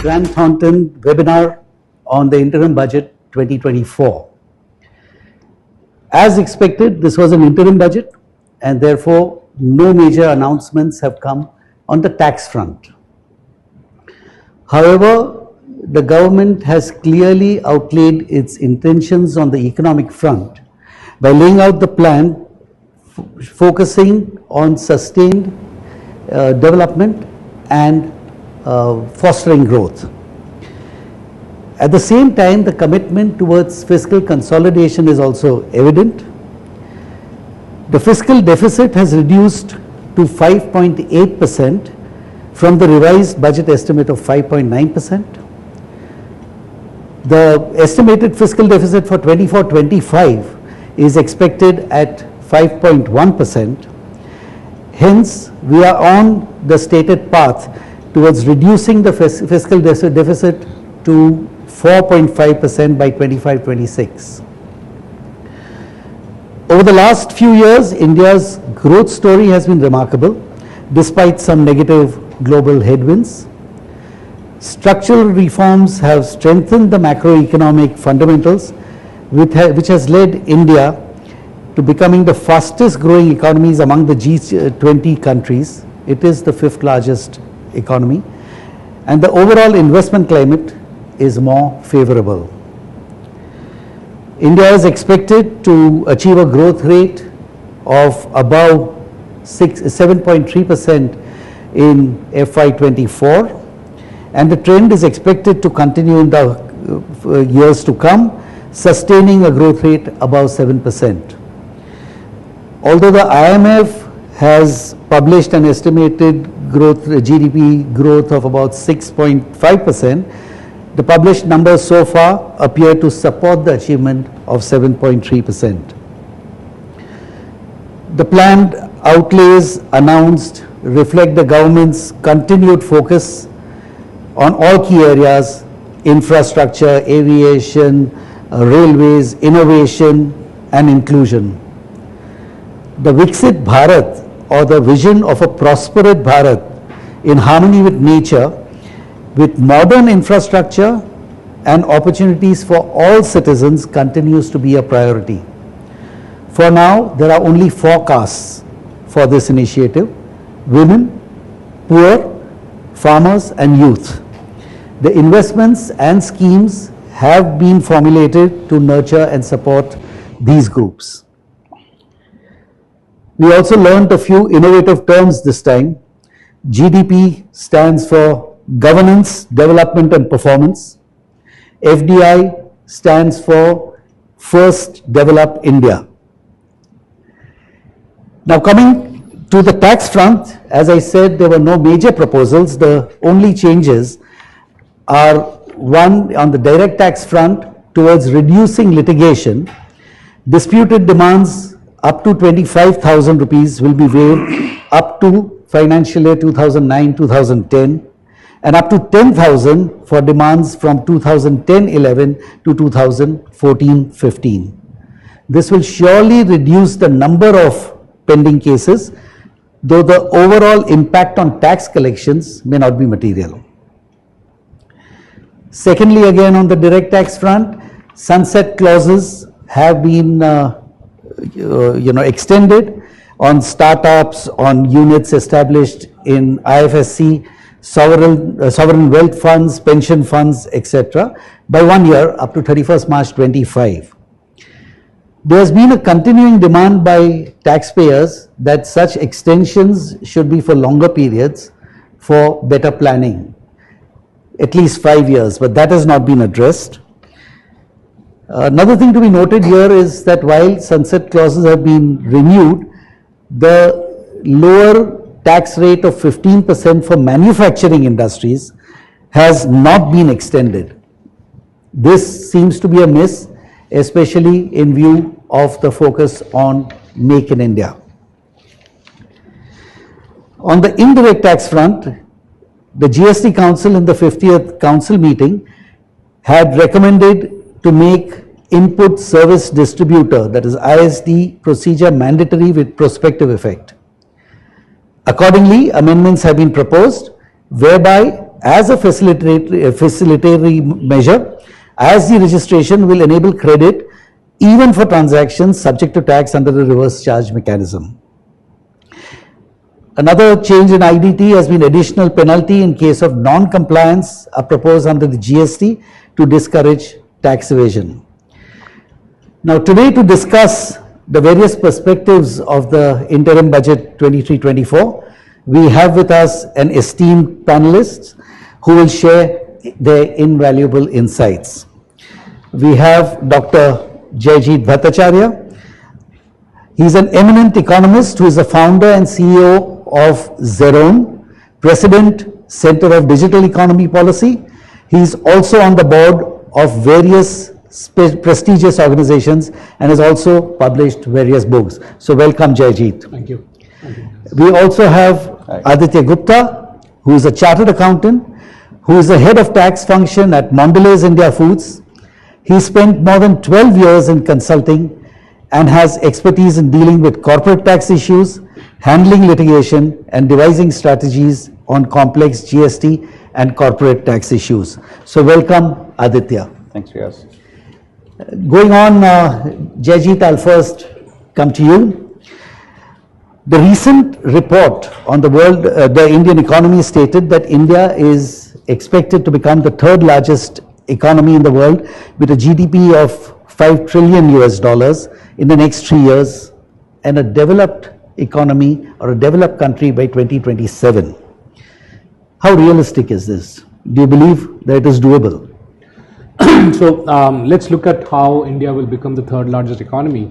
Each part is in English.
Grant Thornton webinar on the interim budget 2024. As expected, this was an interim budget and therefore no major announcements have come on the tax front. However, the government has clearly outlaid its intentions on the economic front by laying out the plan focusing on sustained development and fostering growth. At the same time, the commitment towards fiscal consolidation is also evident. The fiscal deficit has reduced to 5.8% from the revised budget estimate of 5.9%. The estimated fiscal deficit for 24-25 is expected at 5.1%. Hence, we are on the stated path towards reducing the fiscal deficit to 4.5% by 25-26. Over the last few years, India's growth story has been remarkable, despite some negative global headwinds. Structural reforms have strengthened the macroeconomic fundamentals, which has led India to becoming the fastest growing economies among the G20 countries. It is the 5th largest economy, and the overall investment climate is more favorable. India is expected to achieve a growth rate of above 7.3% in FY24, and the trend is expected to continue in the years to come, sustaining a growth rate above 7%. Although the IMF has published an estimated GDP growth of about 6.5%, the published numbers so far appear to support the achievement of 7.3%. The planned outlays announced reflect the government's continued focus on all key areas: infrastructure, aviation, railways, innovation and inclusion. The Viksit Bharat, or the vision of a prosperous Bharat in harmony with nature, with modern infrastructure and opportunities for all citizens, continues to be a priority. For now, there are only 4 castes for this initiative: women, poor, farmers and youth. The investments and schemes have been formulated to nurture and support these groups. We also learned a few innovative terms this time. GDP stands for Governance, Development and Performance. FDI stands for First Develop India. Now, coming to the tax front, as I said, there were no major proposals. The only changes are, one, on the direct tax front towards reducing litigation. Disputed demands up to 25,000 rupees will be waived up to financial year 2009-2010, and up to 10,000 for demands from 2010-11 to 2014-15. This will surely reduce the number of pending cases, though the overall impact on tax collections may not be material. Secondly, again on the direct tax front, sunset clauses have been extended on startups, on units established in IFSC, sovereign wealth funds, pension funds, etc., by 1 year up to 31st March 25. There has been a continuing demand by taxpayers that such extensions should be for longer periods for better planning, at least 5 years, but that has not been addressed. Another thing to be noted here is that while sunset clauses have been renewed, the lower tax rate of 15% for manufacturing industries has not been extended. This seems to be a miss, especially in view of the focus on Make in India. On the indirect tax front, the GST Council in the 50th Council meeting had recommended to make input service distributor, that is ISD, procedure mandatory with prospective effect. Accordingly, amendments have been proposed whereby as a facilitatory measure, as the registration will enable credit even for transactions subject to tax under the reverse charge mechanism. Another change in IDT has been additional penalty in case of non-compliance are proposed under the GST to discourage tax evasion. Now today, to discuss the various perspectives of the interim budget 23-24, we have with us an esteemed panelist who will share their invaluable insights. We have Dr. Jayjeet Bhattacharya. He is an eminent economist who is the founder and CEO of Xeron, President, Center of Digital Economy Policy. He is also on the board of various prestigious organizations and has also published various books. So welcome, Jayjeet. Thank you. Thank you. We also have Aditya Gupta, who is a chartered accountant, who is the head of tax function at Mondelez India Foods. He spent more than 12 years in consulting and has expertise in dealing with corporate tax issues, handling litigation, and devising strategies on complex GST and corporate tax issues. So welcome, Aditya. Thanks, Riyaz. Going on, Jayjeet, I'll first come to you. The recent report on the Indian economy stated that India is expected to become the third largest economy in the world with a GDP of $5 trillion in the next 3 years, and a developed economy or a developed country by 2027. How realistic is this? Do you believe that it is doable? So let's look at how India will become the third largest economy.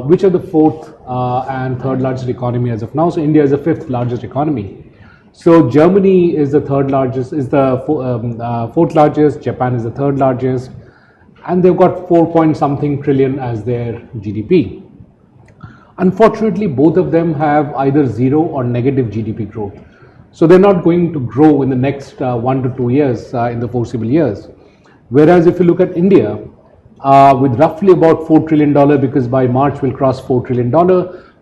Which are the fourth and third largest economy as of now? So India is the fifth largest economy. So Germany is the third largest, is the fourth largest. Japan is the third largest, and they've got 4 point something trillion as their GDP. Unfortunately, both of them have either zero or negative GDP growth. So they're not going to grow in the next 1 to 2 years in the foreseeable years. Whereas if you look at India, with roughly about $4 trillion, because by March we'll cross $4 trillion,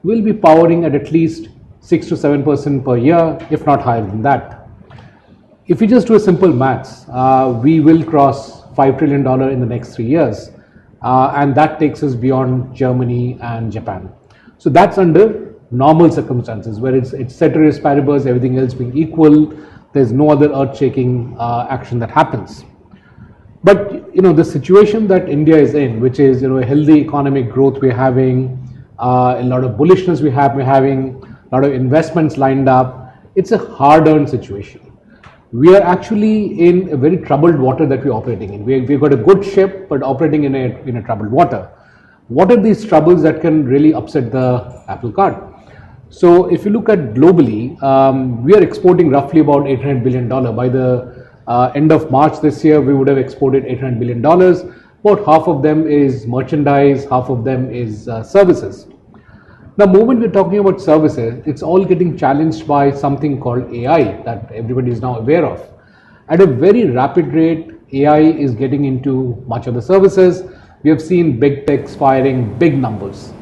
we'll be powering at least 6 to 7% per year, if not higher than that. If we just do a simple maths, we will cross $5 trillion in the next 3 years, and that takes us beyond Germany and Japan. So that's under normal circumstances, where it's ceteris paribus, everything else being equal, there's no other earth-shaking action that happens. But the situation that India is in, which is a healthy economic growth we're having, a lot of bullishness we're having, a lot of investments lined up, it's a hard-earned situation. We are actually in a very troubled water that we're operating in. We've got a good ship, but operating in a troubled water. What are these troubles that can really upset the apple cart? So if you look at globally, we are exporting roughly about $800 billion. By the end of March this year, we would have exported $800 billion. About half of them is merchandise, half of them is services. The moment we're talking about services, it's all getting challenged by something called AI that everybody is now aware of. At a very rapid rate, AI is getting into much of the services. We have seen big techs firing big numbers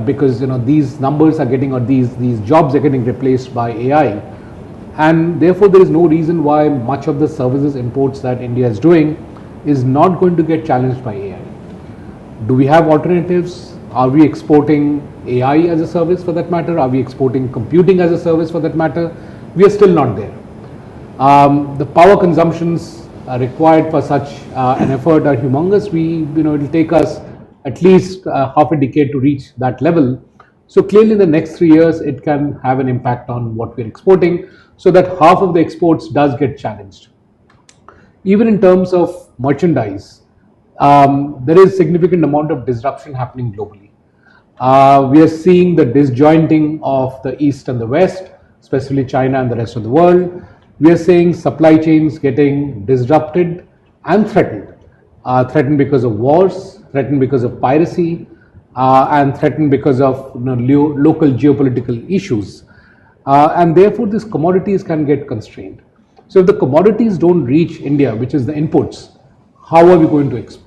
because these numbers are getting, or these jobs are getting replaced by AI. And therefore, there is no reason why much of the services imports that India is doing is not going to get challenged by AI. Do we have alternatives? Are we exporting AI as a service for that matter? Are we exporting computing as a service for that matter? We are still not there. The power consumptions required for such an effort are humongous. It will take us at least half a decade to reach that level. So clearly in the next 3 years, it can have an impact on what we're exporting, so that half of the exports does get challenged. Even in terms of merchandise, there is significant amount of disruption happening globally. We are seeing the disjointing of the East and the West, especially China and the rest of the world. We are seeing supply chains getting disrupted and threatened. Threatened because of wars, threatened because of piracy, and threatened because of local geopolitical issues. And therefore, these commodities can get constrained. So if the commodities don't reach India, which is the inputs, how are we going to export?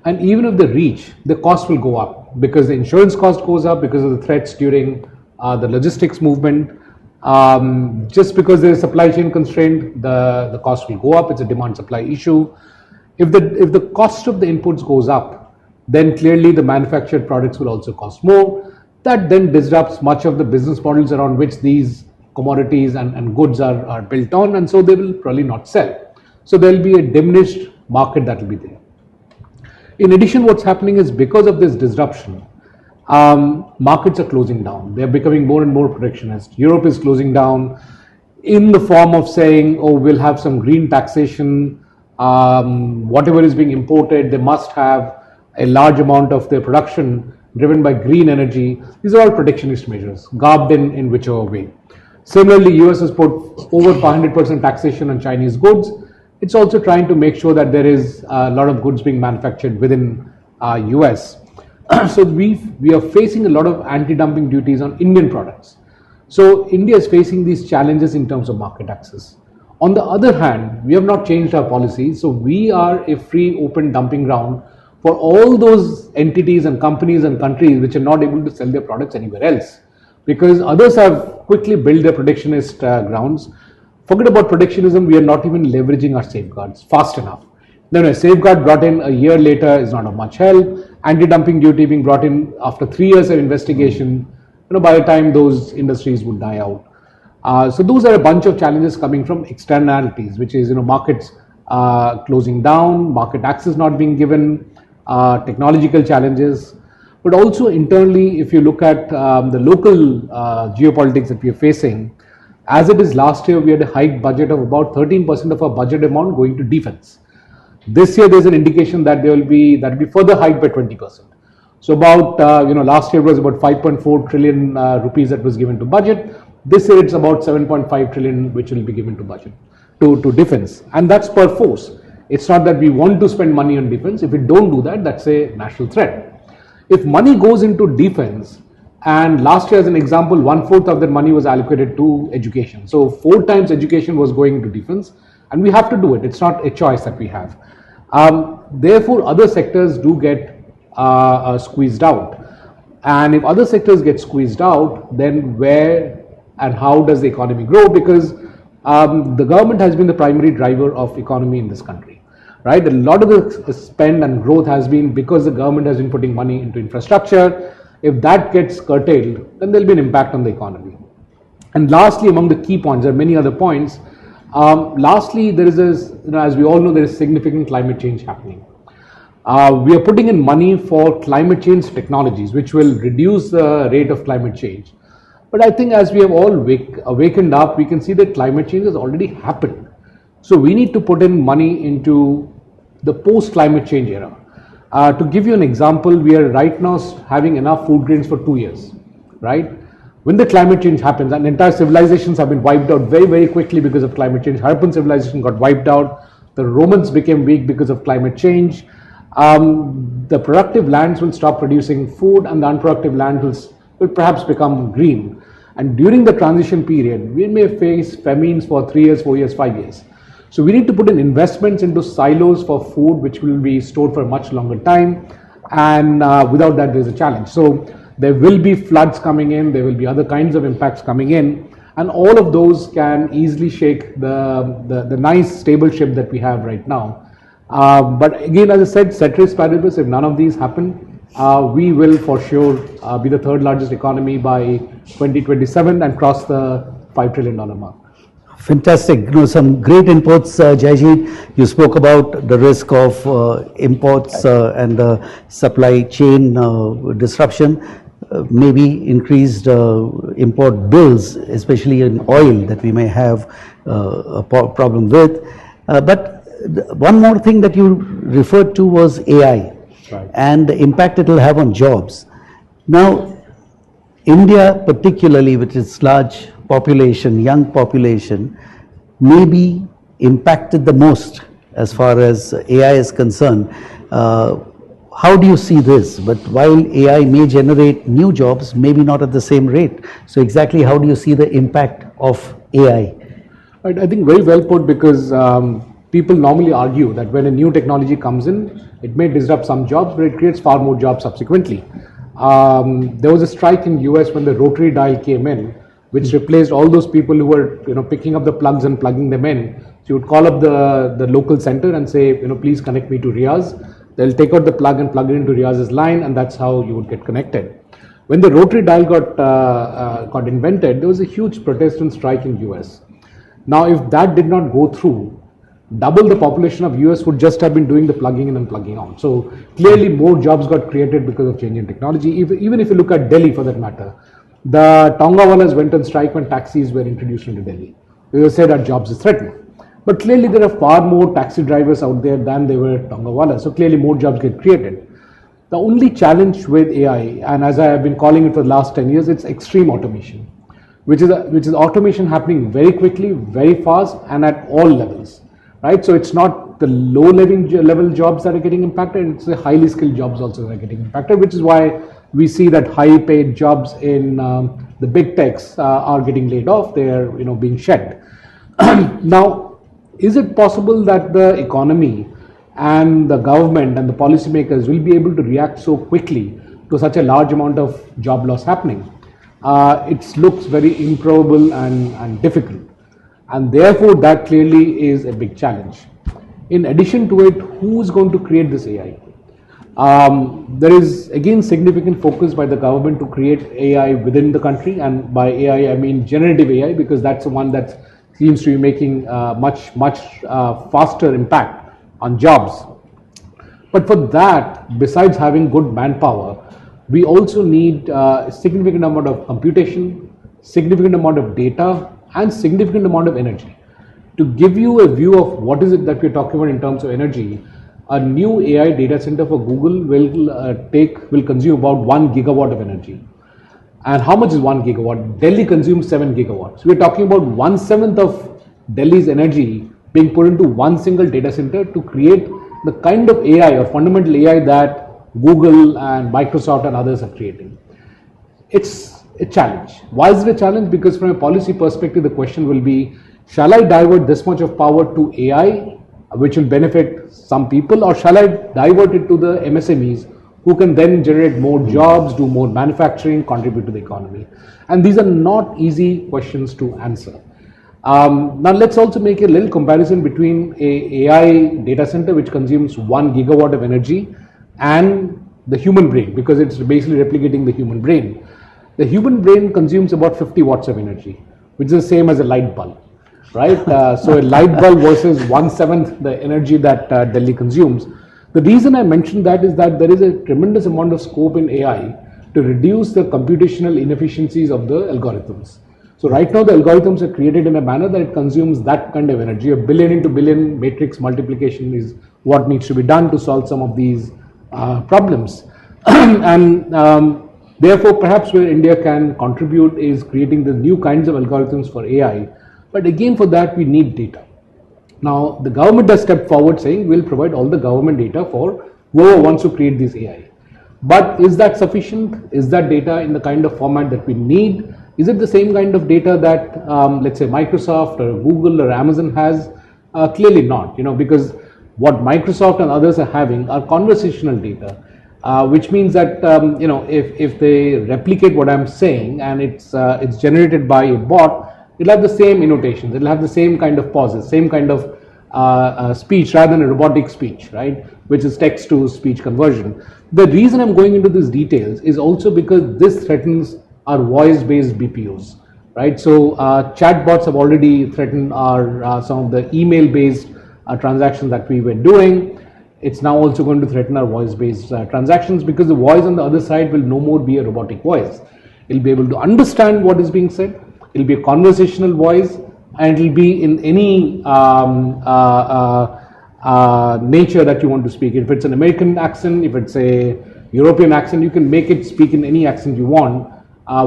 And even if they reach, the cost will go up because the insurance cost goes up because of the threats during the logistics movement. Just because there is supply chain constraint, the cost will go up. It's a demand supply issue. If the cost of the inputs goes up, then clearly the manufactured products will also cost more. That then disrupts much of the business models around which these commodities and goods are built on, and so they will probably not sell. So there will be a diminished market that will be there. In addition, what's happening is because of this disruption, markets are closing down. They're becoming more and more protectionist. Europe is closing down in the form of saying, oh, we'll have some green taxation. Whatever is being imported, they must have a large amount of their production driven by green energy. These are all protectionist measures, garbed in whichever way. Similarly, US has put over 500% taxation on Chinese goods. It's also trying to make sure that there is a lot of goods being manufactured within US. So we are facing a lot of anti-dumping duties on Indian products. So India is facing these challenges in terms of market access. On the other hand, we have not changed our policy. So we are a free, open dumping ground for all those entities and companies and countries which are not able to sell their products anywhere else. Because others have quickly built their protectionist grounds. Forget about protectionism, we are not even leveraging our safeguards fast enough. Then a safeguard brought in a year later is not of much help. Anti-dumping duty being brought in after 3 years of investigation, by the time those industries would die out. So those are a bunch of challenges coming from externalities, which is markets closing down, market access not being given, technological challenges, but also internally, if you look at the local geopolitics that we are facing, as it is last year, we had a hiked budget of about 13% of our budget amount going to defense. This year, there's an indication that that will be further hiked by 20%. So about last year was about 5.4 trillion rupees that was given to budget. This year it's about 7.5 trillion which will be given to budget to defense, and that's per force. It's not that we want to spend money on defense. If we don't do that, that's a national threat. If money goes into defense, and last year as an example, 1/4 of that money was allocated to education. So 4 times education was going into defense, and we have to do it. It's not a choice that we have. Therefore, other sectors do get squeezed out. And if other sectors get squeezed out, then where and how does the economy grow? Because the government has been the primary driver of economy in this country, right? A lot of the spend and growth has been because the government has been putting money into infrastructure. If that gets curtailed, then there'll be an impact on the economy. And lastly, among the key points, there are many other points. Lastly, there is as we all know, there is significant climate change happening. We are putting in money for climate change technologies, which will reduce the rate of climate change. But I think as we have all awakened up, we can see that climate change has already happened. So we need to put in money into the post-climate change era. To give you an example, we are right now having enough food grains for 2 years, right? When the climate change happens, and entire civilizations have been wiped out very, very quickly because of climate change. Harappan civilization got wiped out. The Romans became weak because of climate change. The productive lands will stop producing food, and the unproductive land will perhaps become green. And during the transition period, we may face famines for 3 years, 4 years, 5 years. So we need to put in investments into silos for food, which will be stored for a much longer time. And without that, there's a challenge. So there will be floods coming in, there will be other kinds of impacts coming in, and all of those can easily shake the nice stable ship that we have right now. But again, as I said, ceteris paribus, if none of these happen, we will for sure be the third largest economy by 2027 and cross the $5 trillion mark. Fantastic. Some great inputs, Jayjeet. You spoke about the risk of imports and the supply chain disruption, maybe increased import bills, especially in oil that we may have a problem with. But one more thing that you referred to was AI, right, and the impact it will have on jobs. Now, India particularly with its large population, young population, may be impacted the most as far as AI is concerned. How do you see this? But while AI may generate new jobs, maybe not at the same rate. So exactly how do you see the impact of AI? Right, I think very well put, because people normally argue that when a new technology comes in, it may disrupt some jobs, but it creates far more jobs subsequently. There was a strike in US when the rotary dial came in. which replaced all those people who were picking up the plugs and plugging them in. So you would call up the local center and say, please connect me to Riaz. They'll take out the plug and plug it into Riaz's line, and that's how you would get connected. When the rotary dial got invented, there was a huge protest and strike in US. Now, if that did not go through, double the population of US would just have been doing the plugging in and plugging out. So clearly more jobs got created because of change in technology. Even if you look at Delhi for that matter, the Tongawalas went on strike when taxis were introduced into Delhi. They said our jobs is threatened. But clearly there are far more taxi drivers out there than there were Tongawalas. So clearly more jobs get created. The only challenge with AI, and as I have been calling it for the last 10 years, it's extreme automation, which is automation happening very quickly, very fast, and at all levels, right? So it's not the low level jobs that are getting impacted, it's the highly skilled jobs also that are getting impacted, which is why we see that high paid jobs in the big techs are getting laid off, they are being shed. Now, is it possible that the economy and the government and the policymakers will be able to react so quickly to such a large amount of job loss happening? It looks very improbable and difficult, and therefore that clearly is a big challenge. In addition to it, who is going to create this AI? There is again significant focus by the government to create AI within the country, and by AI I mean generative AI, because that's the one that seems to be making much faster impact on jobs. But for that, besides having good manpower, we also need a significant amount of computation, significant amount of data, and significant amount of energy. To give you a view of what is it that we're talking about in terms of energy, a new AI data center for Google will consume about 1 gigawatt of energy. And how much is 1 gigawatt? Delhi consumes 7 gigawatts. We're talking about 1/7 of Delhi's energy being put into one single data center to create the kind of AI or fundamental AI that Google and Microsoft and others are creating. It's a challenge. Why is it a challenge? Because from a policy perspective, the question will be, shall I divert this much of power to AI, which will benefit some people, or shall I divert it to the MSMEs who can then generate more jobs, do more manufacturing, contribute to the economy? And these are not easy questions to answer. Now let's also make a little comparison between a AI data center which consumes 1 gigawatt of energy and the human brain, because it's basically replicating the human brain. The human brain consumes about 50 watts of energy, which is the same as a light bulb, right? So a light bulb versus 1/7 the energy that Delhi consumes. The reason I mentioned that is that there is a tremendous amount of scope in AI to reduce the computational inefficiencies of the algorithms. So right now the algorithms are created in a manner that it consumes that kind of energy. A billion into billion matrix multiplication is what needs to be done to solve some of these problems. And therefore perhaps where India can contribute is creating the new kinds of algorithms for AI. But again, for that we need data. Now the government has stepped forward saying we'll provide all the government data for whoever wants to create this AI. But is that sufficient? Is that data in the kind of format that we need? Is it the same kind of data that let's say Microsoft or Google or Amazon has? Clearly not, because what Microsoft and others are having are conversational data, which means that if they replicate what I'm saying and it's generated by a bot, it'll have the same annotations, it'll have the same kind of pauses, same kind of speech rather than a robotic speech, right? Which is text to speech conversion. The reason I'm going into these details is also because this threatens our voice-based BPOs, right? So chatbots have already threatened our some of the email-based transactions that we were doing. It's now also going to threaten our voice-based transactions, because the voice on the other side will no more be a robotic voice. It'll be able to understand what is being said. It'll be a conversational voice, and it'll be in any nature that you want to speak. If it's an American accent, if it's a European accent, you can make it speak in any accent you want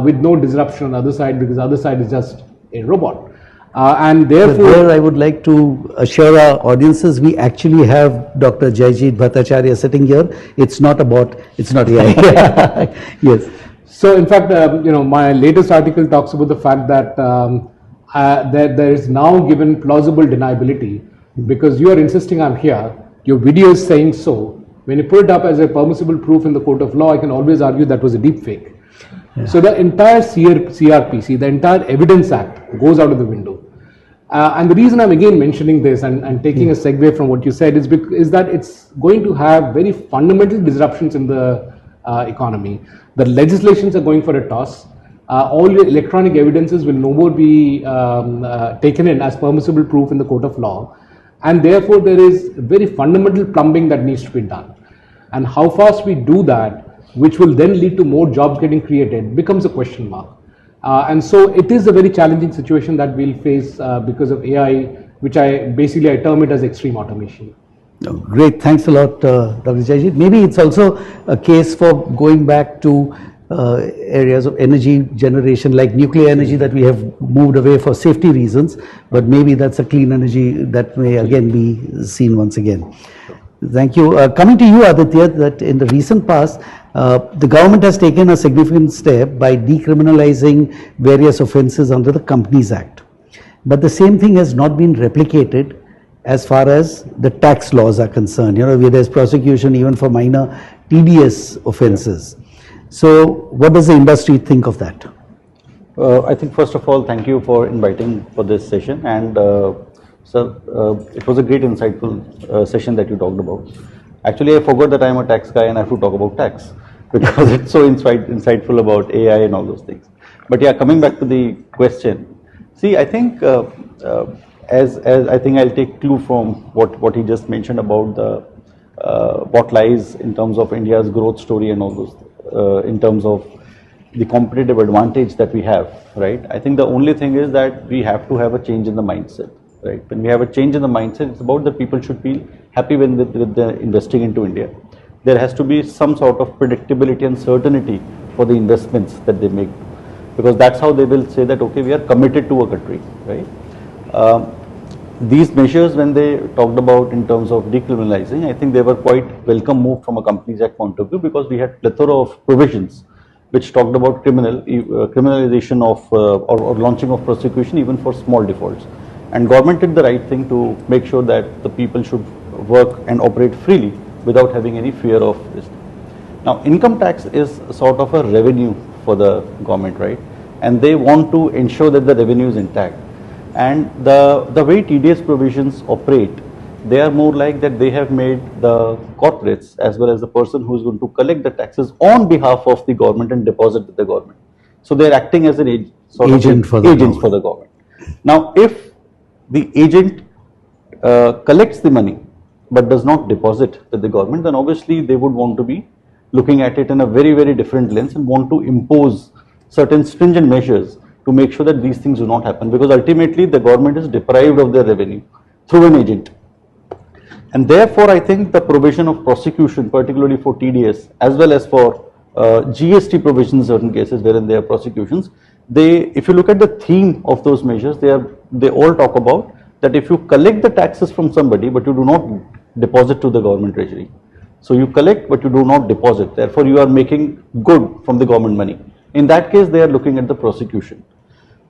with no disruption on the other side, because the other side is just a robot. And therefore, but there I would like to assure our audiences, we actually have Dr. Jaijit Bhattacharya sitting here. It's not a bot, it's not AI. Yes. So in fact, my latest article talks about the fact that there is now given plausible deniability, because you are insisting I'm here, your video is saying so. When you put it up as a permissible proof in the court of law, I can always argue that was a deep fake. So the entire CRPC, the entire Evidence Act goes out of the window. And the reason I'm again mentioning this and taking a segue from what you said is that it's going to have very fundamental disruptions in the economy. The legislations are going for a toss. All the electronic evidences will no more be taken in as permissible proof in the court of law. And therefore, there is very fundamental plumbing that needs to be done. And how fast we do that, which will then lead to more jobs getting created, becomes a question mark. And so it is a very challenging situation that we'll face because of AI, which I term it as extreme automation. No, great, thanks a lot, Dr. Jayajit. Maybe it's also a case for going back to areas of energy generation like nuclear energy that we have moved away for safety reasons, but maybe that's a clean energy that may again be seen once again. Thank you. Coming to you, Aditya, that in the recent past, the government has taken a significant step by decriminalizing various offences under the Companies Act. But the same thing has not been replicated as far as the tax laws are concerned. You know, where there's prosecution even for minor TDS offences. So what does the industry think of that? I think first of all, thank you for inviting for this session, and it was a great insightful session that you talked about. Actually, I forgot that I'm a tax guy and I have to talk about tax because it's so insightful about AI and all those things. But yeah, coming back to the question, see, I think as I think I'll take clue from what he just mentioned about the what lies in terms of India's growth story and all those. In terms of the competitive advantage that we have, right? I think the only thing is that we have to have a change in the mindset, right? When we have a change in the mindset, it's about the people should feel happy with the investing into India. There has to be some sort of predictability and certainty for the investments that they make, because that's how they will say that, okay, we are committed to a country, right? These measures, when they talked about in terms of decriminalizing, I think they were quite welcome move from a Companies Act point of view, because we had plethora of provisions which talked about criminalization of or launching of prosecution even for small defaults. And government did the right thing to make sure that the people should work and operate freely without having any fear of this. Now, income tax is sort of a revenue for the government, right? And they want to ensure that the revenue is intact. And the way TDS provisions operate, they are more like that they have made the corporates as well as the person who is going to collect the taxes on behalf of the government and deposit with the government. So they are acting as an agent for the government. Now, if the agent collects the money but does not deposit with the government, then obviously they would want to be looking at it in a very, very different lens and want to impose certain stringent measures to make sure that these things do not happen, because ultimately the government is deprived of their revenue through an agent. And therefore, I think the provision of prosecution, particularly for TDS as well as for GST provisions in certain cases wherein there are prosecutions, if you look at the theme of those measures, they all talk about that if you collect the taxes from somebody but you do not deposit to the government treasury. So you collect but you do not deposit, therefore you are making good from the government money. In that case, they are looking at the prosecution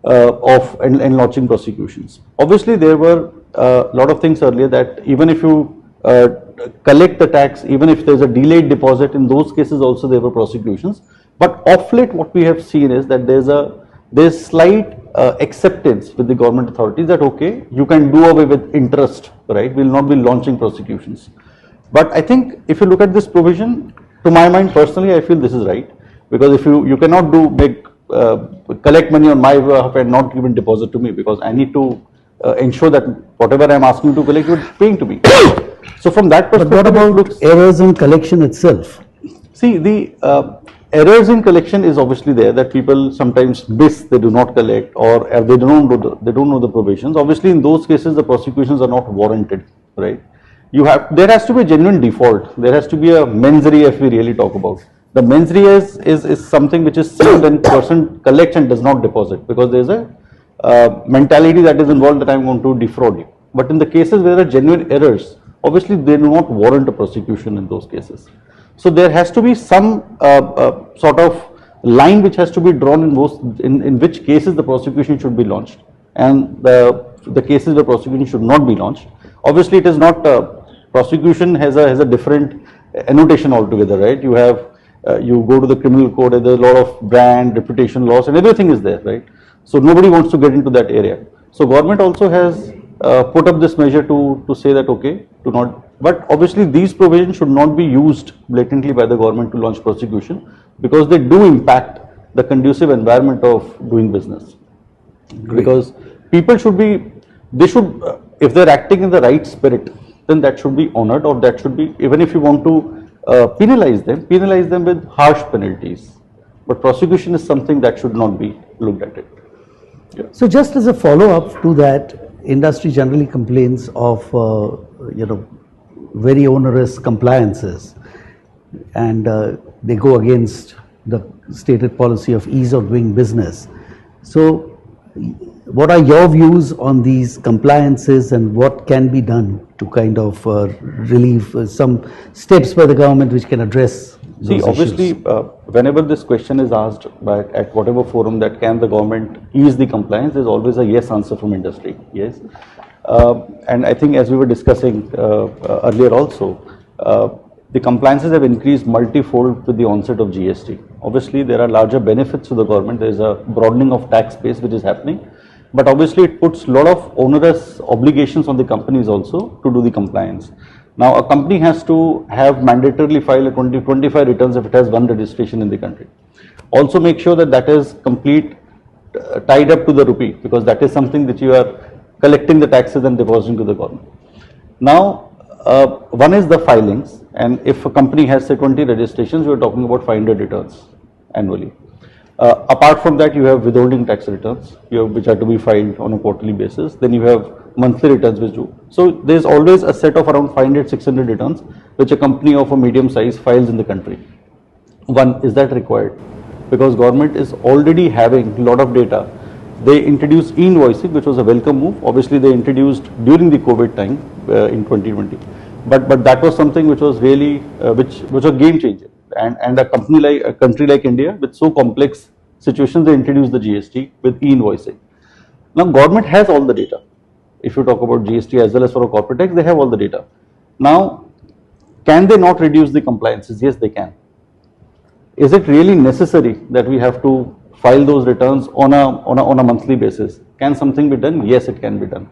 and launching prosecutions. Obviously, there were a lot of things earlier that even if you collect the tax, even if there is a delayed deposit, in those cases also there were prosecutions. But of late, what we have seen is that there's slight acceptance with the government authorities that, okay, you can do away with interest, right? We will not be launching prosecutions. But I think if you look at this provision, to my mind personally, I feel this is right. Because if you cannot collect money on my behalf and not even deposit to me, because I need to ensure that whatever I am asking you to collect, you are paying to me. So from that perspective, but what about errors in collection itself? See, the errors in collection is obviously there, that people sometimes miss, they do not collect, or they don't know the provisions. Obviously, in those cases, the prosecutions are not warranted, right? There has to be a genuine default. There has to be a mens rea if we really talk about. The mens rea is something which is seen when person collects and does not deposit, because there is a mentality that is involved that I am going to defraud you. But in the cases where there are genuine errors, obviously they do not warrant a prosecution in those cases. So there has to be some sort of line which has to be drawn in which cases the prosecution should be launched, and the cases where prosecution should not be launched. Obviously, it is not prosecution has a different annotation altogether, right? You have you go to the criminal code, there's a lot of brand, reputation loss, and everything is there, right? So nobody wants to get into that area. So government also has put up this measure to say that, okay, to not, but obviously these provisions should not be used blatantly by the government to launch prosecution, because they do impact the conducive environment of doing business. Great. Because people should be, they should, if they're acting in the right spirit, then that should be honored, or that should be, even if you want to penalize them with harsh penalties. But prosecution is something that should not be looked at it. Yeah. So just as a follow-up to that, industry generally complains of, very onerous compliances, and they go against the stated policy of ease of doing business. So what are your views on these compliances, and what can be done to kind of relieve some steps by the government which can address those See, obviously, issues? whenever this question is asked at whatever forum, that can the government ease the compliance, there's always a yes answer from industry, yes. And I think, as we were discussing earlier also, the compliances have increased multifold with the onset of GST. Obviously, there are larger benefits to the government. There is a broadening of tax base which is happening, but obviously it puts a lot of onerous obligations on the companies also to do the compliance. Now, a company has to have mandatorily file a 25 returns if it has one registration in the country. Also make sure that that is complete, tied up to the rupee, because that is something that you are collecting the taxes and depositing to the government. Now, one is the filings, and if a company has say 20 registrations, you are talking about 500 returns annually. Apart from that, you have withholding tax returns, which are to be filed on a quarterly basis. Then you have monthly returns which do. So there is always a set of around 500, 600 returns which a company of a medium size files in the country. One, is that required? Because government is already having a lot of data. They introduced e-invoicing, which was a welcome move. Obviously, they introduced during the COVID time in 2020. But that was something which was really, which was a game changer. And a country like India with so complex situations, they introduced the GST with e-invoicing. Now, government has all the data. If you talk about GST as well as for a corporate tax, they have all the data. Now, can they not reduce the compliances? Yes, they can. Is it really necessary that we have to file those returns on a monthly basis? Can something be done? Yes, it can be done.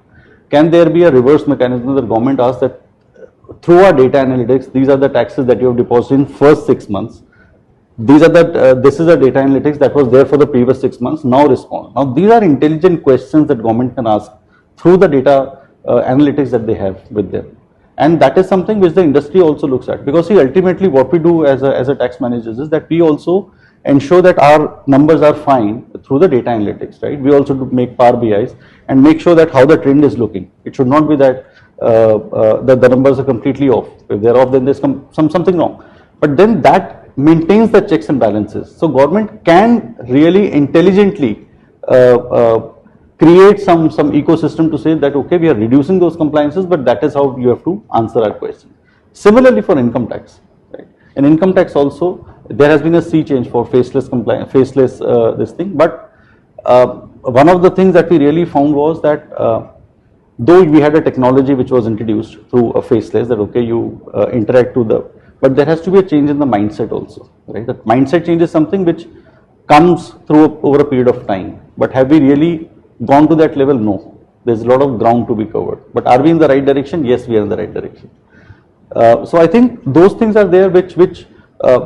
Can there be a reverse mechanism that government asks that through our data analytics, these are the taxes that you have deposited in first 6 months. These are this is the data analytics that was there for the previous 6 months. Now respond. Now these are intelligent questions that government can ask through the data analytics that they have with them. And that is something which the industry also looks at, because see, ultimately what we do as a tax managers is that we also ensure that our numbers are fine through the data analytics, right? We also make Power BIs and make sure that how the trend is looking. It should not be that the numbers are completely off. If they're off, then there's something wrong. But then that maintains the checks and balances. So government can really intelligently create some ecosystem to say that, okay, we are reducing those compliances, but that is how you have to answer our question. Similarly for income tax, right? In income tax also, there has been a sea change for faceless compliance, this thing. But one of the things that we really found was that though we had a technology which was introduced through a faceless, that okay, you interact to the, but there has to be a change in the mindset also, right? That mindset change is something which comes through over a period of time. But have we really gone to that level? No. There's a lot of ground to be covered. But are we in the right direction? Yes, we are in the right direction. So I think those things are there which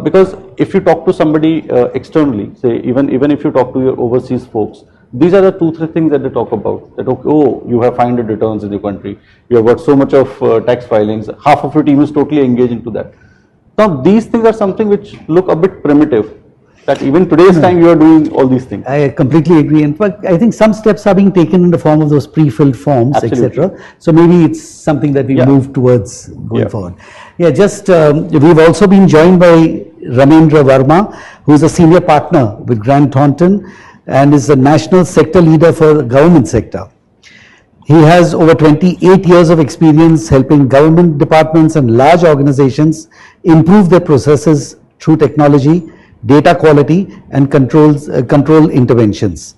because if you talk to somebody externally, say even if you talk to your overseas folks, these are the 2-3 things that they talk about. That okay, oh, you have 500 returns in the country, you have got so much of tax filings, half of your team is totally engaged into that. Now these things are something which look a bit primitive, that even today's time you are doing all these things. I completely agree. In fact, I think some steps are being taken in the form of those pre-filled forms, etc. So maybe it's something that we move towards going forward. Yeah, just we've also been joined by Ramendra Verma, who is a senior partner with Grant Thornton and is a national sector leader for the government sector. He has over 28 years of experience helping government departments and large organizations improve their processes through technology, data quality and control interventions.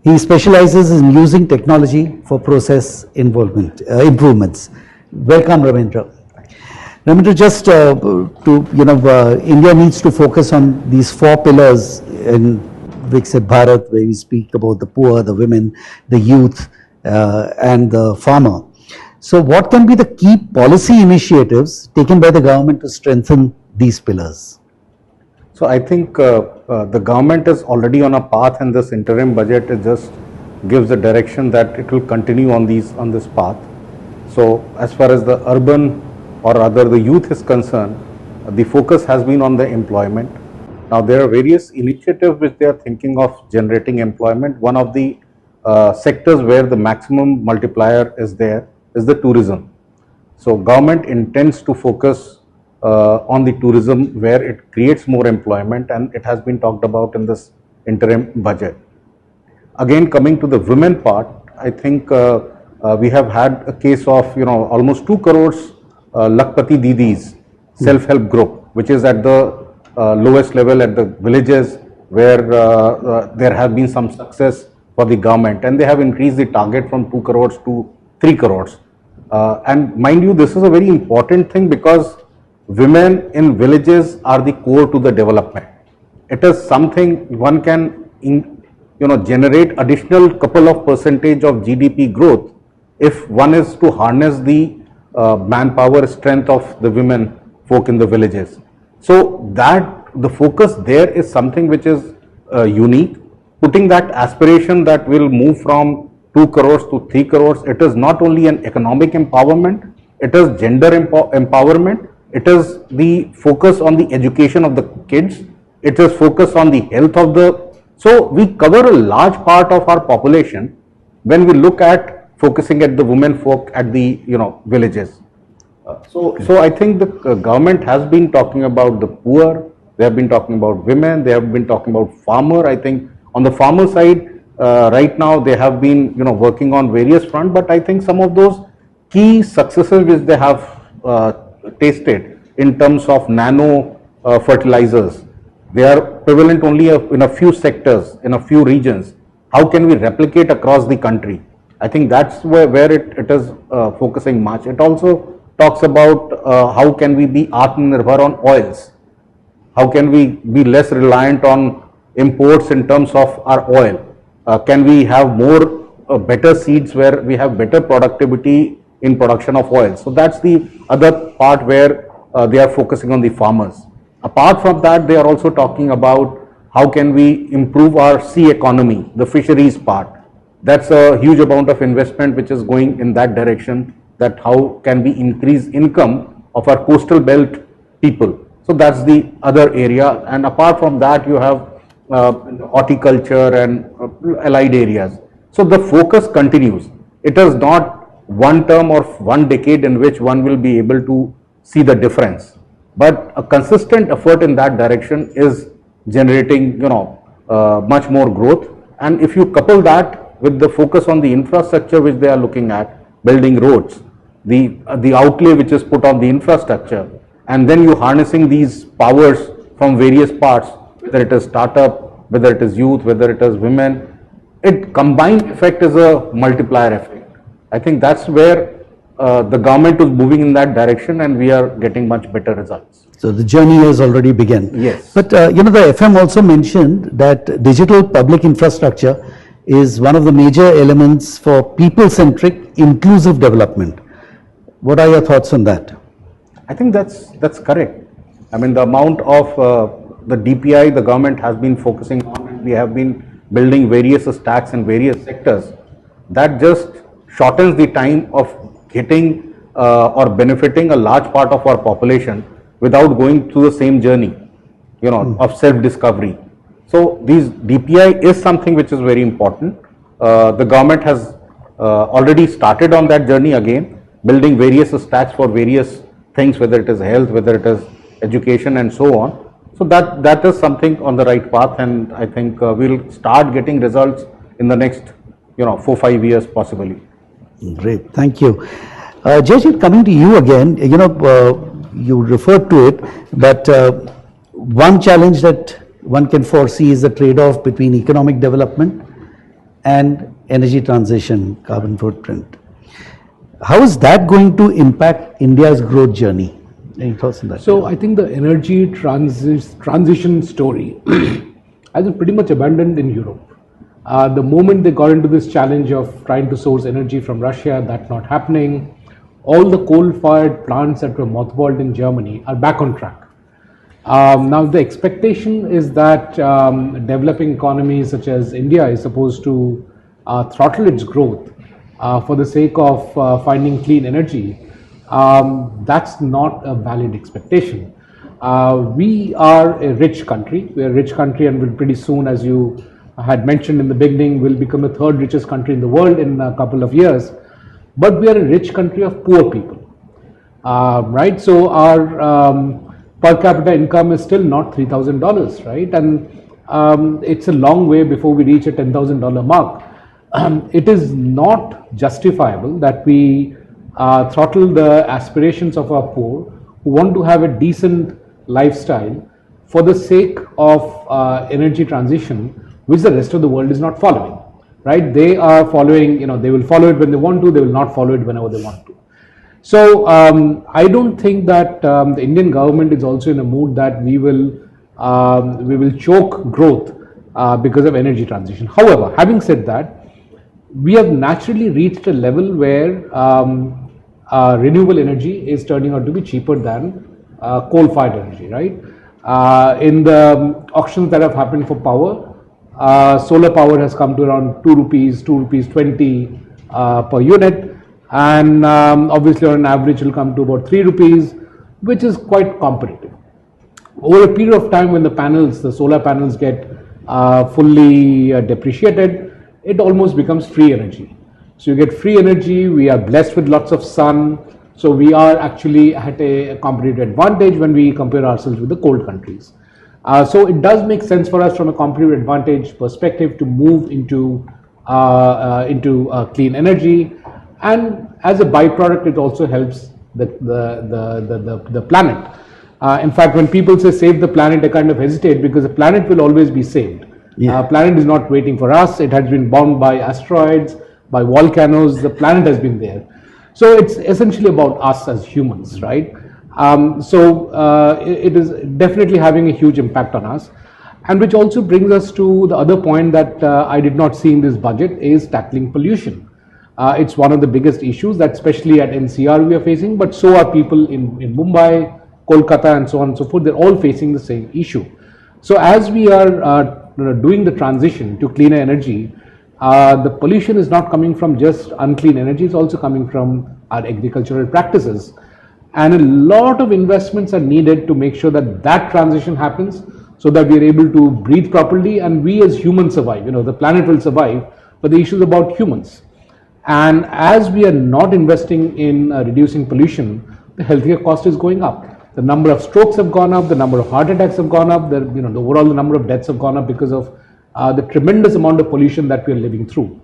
He specializes in using technology for process improvements. Welcome, Ramendra. Ramendra, just India needs to focus on these four pillars in Viksit Bharat, where we speak about the poor, the women, the youth, and the farmer. So, what can be the key policy initiatives taken by the government to strengthen these pillars? So I think the government is already on a path, and this interim budget it just gives the direction that it will continue on this path. So as far as the urban or rather the youth is concerned, the focus has been on the employment. Now there are various initiatives which they are thinking of generating employment. One of the sectors where the maximum multiplier is there is the tourism. So government intends to focus on the tourism where it creates more employment, and it has been talked about in this interim budget. Again, coming to the women part, I think we have had a case of almost 2 crores Lakpati Didis self-help group, which is at the lowest level at the villages where there have been some success for the government, and they have increased the target from 2 crores to 3 crores. And mind you, this is a very important thing because women in villages are the core to the development. It is something one can generate additional couple of percentage of GDP growth if one is to harness the manpower strength of the women folk in the villages. So that the focus there is something which is unique, putting that aspiration that will move from 2 crores to 3 crores. It is not only an economic empowerment, it is gender empowerment. It is the focus on the education of the kids. It is focus on the health of the. So we cover a large part of our population when we look at focusing at the women folk at the villages. So I think the government has been talking about the poor. They have been talking about women. They have been talking about farmer. I think on the farmer side right now they have been working on various fronts. But I think some of those key successes which they have tasted in terms of nano fertilizers, they are prevalent only in a few sectors, in a few regions. How can we replicate across the country? I think that's where it is focusing much. It also talks about how can we be Atmanirbhar on oils? How can we be less reliant on imports in terms of our oil? Can we have more better seeds where we have better productivity in production of oil? So that's the other part where they are focusing on the farmers. Apart from that, they are also talking about how can we improve our sea economy, the fisheries part. That's a huge amount of investment which is going in that direction, that how can we increase income of our coastal belt people. So that's the other area. And apart from that, you have horticulture and allied areas. So the focus continues. It is not one term or one decade in which one will be able to see the difference. But a consistent effort in that direction is generating, much more growth. And if you couple that with the focus on the infrastructure which they are looking at, building roads, the outlay which is put on the infrastructure, and then you harnessing these powers from various parts, whether it is startup, whether it is youth, whether it is women, it combined effect is a multiplier effect. I think that's where the government is moving in that direction, and we are getting much better results. So the journey has already begun. Yes. But the FM also mentioned that digital public infrastructure is one of the major elements for people-centric inclusive development. What are your thoughts on that? I think that's correct. I mean, the amount of the DPI the government has been focusing on, we have been building various stacks in various sectors. That just shortens the time of getting or benefiting a large part of our population without going through the same journey, of self-discovery. So these DPI is something which is very important. The government has already started on that journey again, building various stacks for various things, whether it is health, whether it is education and so on. So that is something on the right path, and I think we'll start getting results in the next 4-5 years possibly. Great, thank you. Jayajit, coming to you again, you referred to it, but one challenge that one can foresee is the trade-off between economic development and energy transition, carbon footprint. How is that going to impact India's growth journey? Any thoughts on that? So I think the energy transition story has been pretty much abandoned in Europe. The moment they got into this challenge of trying to source energy from Russia, that's not happening. All the coal-fired plants that were mothballed in Germany are back on track. Now the expectation is that developing economies such as India is supposed to throttle its growth for the sake of finding clean energy. That's not a valid expectation. We are a rich country. We are a rich country, and will pretty soon, as you had mentioned in the beginning, will become the third richest country in the world in a couple of years. But we are a rich country of poor people, right? So our per capita income is still not $3,000, right? And it's a long way before we reach a $10,000 mark. It is not justifiable that we throttle the aspirations of our poor who want to have a decent lifestyle for the sake of energy transition, which the rest of the world is not following, right? They are following, they will follow it when they want to, they will not follow it whenever they want to. So I don't think that the Indian government is also in a mood that we will choke growth because of energy transition. However, having said that, we have naturally reached a level where renewable energy is turning out to be cheaper than coal-fired energy, right? In the auctions that have happened for power, solar power has come to around 2 rupees, 20 per unit, and obviously on an average it will come to about 3 rupees, which is quite competitive. Over a period of time, when the solar panels get fully depreciated, it almost becomes free energy. So you get free energy, we are blessed with lots of sun, so we are actually at a competitive advantage when we compare ourselves with the cold countries. So it does make sense for us from a competitive advantage perspective to move into clean energy, and as a byproduct it also helps the planet. In fact, when people say save the planet, I kind of hesitate, because the planet will always be saved. Yeah. Planet is not waiting for us. It has been bombed by asteroids, by volcanoes. The planet has been there. So it's essentially about us as humans, right? It is definitely having a huge impact on us. And which also brings us to the other point that I did not see in this budget, is tackling pollution. It's one of the biggest issues that especially at NCR we are facing, but so are people in Mumbai, Kolkata, and so on and so forth. They're all facing the same issue. So as we are doing the transition to cleaner energy, the pollution is not coming from just unclean energy, it's also coming from our agricultural practices. And a lot of investments are needed to make sure that that transition happens, so that we are able to breathe properly and we as humans survive. The planet will survive, but the issue is about humans. And as we are not investing in reducing pollution, the healthcare cost is going up. The number of strokes have gone up, the number of heart attacks have gone up, the overall number of deaths have gone up because of the tremendous amount of pollution that we are living through.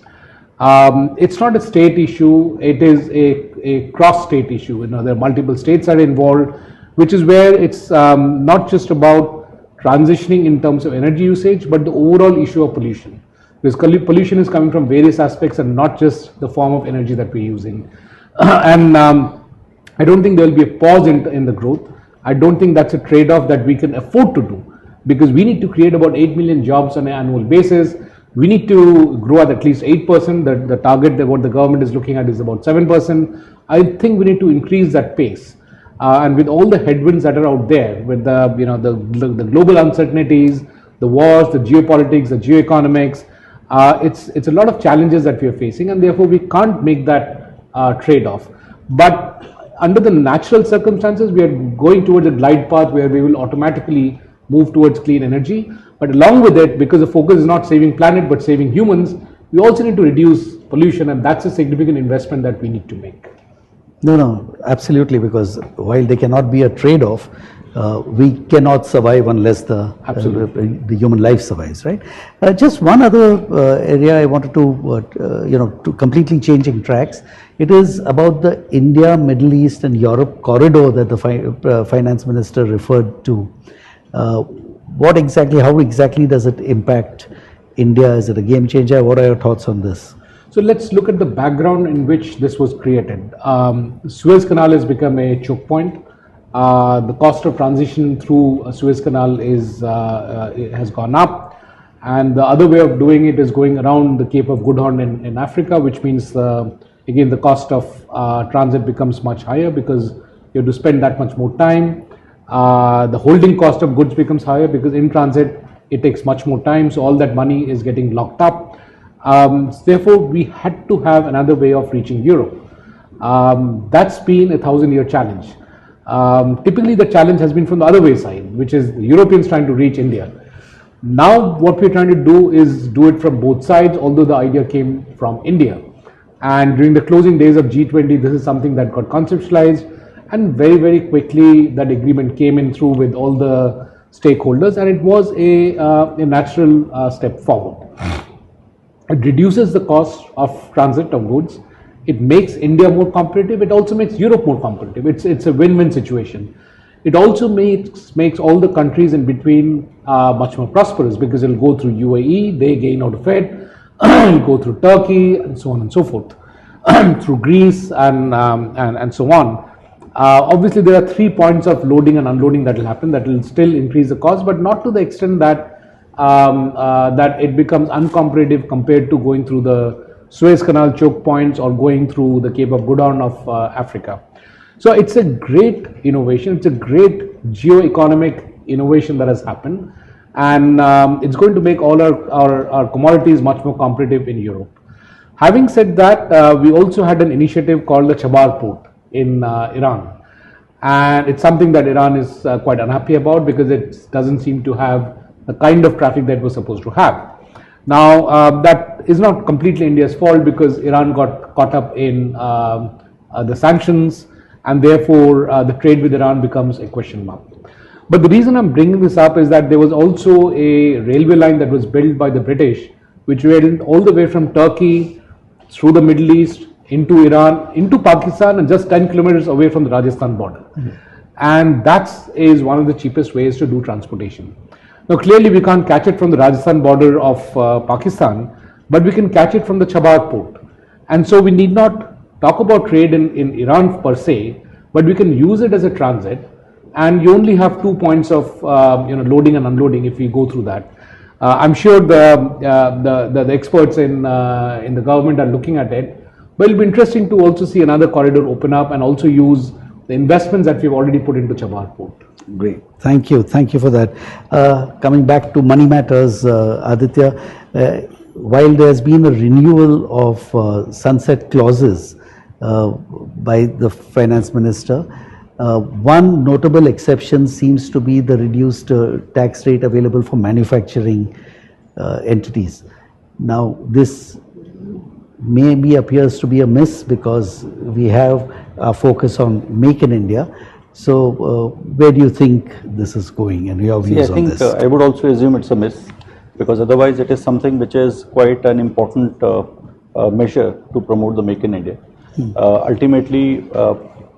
It's not a state issue, it is a cross-state issue. There are multiple states that are involved, which is where it's not just about transitioning in terms of energy usage, but the overall issue of pollution. Because pollution is coming from various aspects and not just the form of energy that we're using. And I don't think there will be a pause in the growth. I don't think that's a trade-off that we can afford to do, because we need to create about 8 million jobs on an annual basis. We need to grow at least 8%. The target that what the government is looking at is about 7%. I think we need to increase that pace. And with all the headwinds that are out there, with the global uncertainties, the wars, the geopolitics, the geoeconomics, it's a lot of challenges that we are facing, and therefore we can't make that trade-off. But under the natural circumstances, we are going towards a glide path where we will automatically move towards clean energy. But along with it, because the focus is not saving planet but saving humans, we also need to reduce pollution, and that's a significant investment that we need to make. No, absolutely, because while there cannot be a trade-off, we cannot survive unless the human life survives, right? Just one other area I wanted to completely changing tracks. It is about the India, Middle East and Europe corridor that the finance minister referred to. How exactly does it impact India? Is it a game changer? What are your thoughts on this? So let's look at the background in which this was created. Suez Canal has become a choke point. The cost of transition through Suez Canal has gone up. And the other way of doing it is going around the Cape of Good Horn in Africa, which means, again, the cost of transit becomes much higher because you have to spend that much more time. The holding cost of goods becomes higher because in transit, it takes much more time. So all that money is getting locked up. Therefore, we had to have another way of reaching Europe. That's been a 1,000-year challenge. Typically, the challenge has been from the other way side, which is the Europeans trying to reach India. Now what we're trying to do is do it from both sides, although the idea came from India. And during the closing days of G20, this is something that got conceptualized, and very, very quickly that agreement came in through with all the stakeholders, and it was a natural step forward. It reduces the cost of transit of goods. It makes India more competitive. It also makes Europe more competitive. It's a win-win situation. It also makes all the countries in between much more prosperous because it'll go through UAE, they gain out of it, it'll go through Turkey and so on and so forth, through Greece and so on. Obviously, there are 3 points of loading and unloading that will happen that will still increase the cost, but not to the extent that that it becomes uncompetitive compared to going through the Suez Canal choke points or going through the Cape of Good Horn of Africa. So it's a great innovation, it's a great geo-economic innovation that has happened, and it's going to make all our commodities much more competitive in Europe. Having said that, we also had an initiative called the Chabar port in Iran, and it's something that Iran is quite unhappy about because it doesn't seem to have the kind of traffic that it was supposed to have. Now, that is not completely India's fault because Iran got caught up in the sanctions, and therefore the trade with Iran becomes a question mark. But the reason I'm bringing this up is that there was also a railway line that was built by the British, which went all the way from Turkey through the Middle East into Iran, into Pakistan, and just 10 kilometers away from the Rajasthan border. And that is one of the cheapest ways to do transportation. Now, clearly, we can't catch it from the Rajasthan border of Pakistan, but we can catch it from the Chabar port. And so we need not talk about trade in Iran per se, but we can use it as a transit, and you only have 2 points of loading and unloading if we go through that. I'm sure the experts in the government are looking at it, but it'll be interesting to also see another corridor open up and also use the investments that we've already put into Chabar port. Great, thank you for that. Coming back to money matters, Aditya, while there's been a renewal of sunset clauses by the finance minister, one notable exception seems to be the reduced tax rate available for manufacturing entities. Now, this maybe appears to be a miss because we have a focus on Make in India. So, where do you think this is going, and your views on this? I would also assume it's a miss, because otherwise it is something which is quite an important measure to promote the Make in India. Ultimately,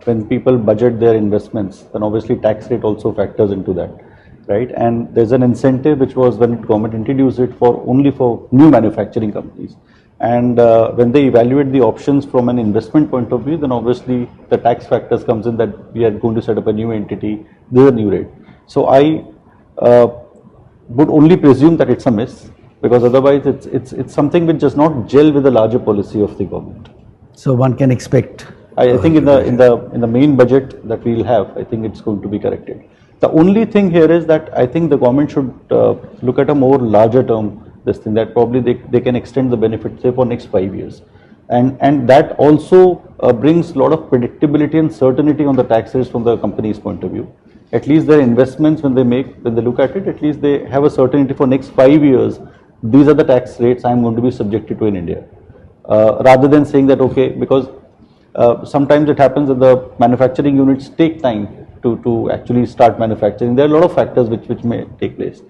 when people budget their investments, then obviously tax rate also factors into that, right? And there's an incentive which was when government introduced it for only for new manufacturing companies. And when they evaluate the options from an investment point of view, then obviously the tax factors comes in that we are going to set up a new entity, there's a new rate. So I would only presume that it's a miss, because otherwise it's something which does not gel with the larger policy of the government. So one can expect. I think in the main budget that we'll have, I think it's going to be corrected. The only thing here is that I think the government should look at a more larger term this thing, that probably they can extend the benefit, say, for next 5 years, and that also brings a lot of predictability and certainty on the tax rates from the company's point of view. At least their investments, when they look at it, at least they have a certainty for next 5 years. These are the tax rates I'm going to be subjected to in India, rather than saying that okay, because sometimes it happens that the manufacturing units take time to actually start manufacturing. There are a lot of factors which may take place,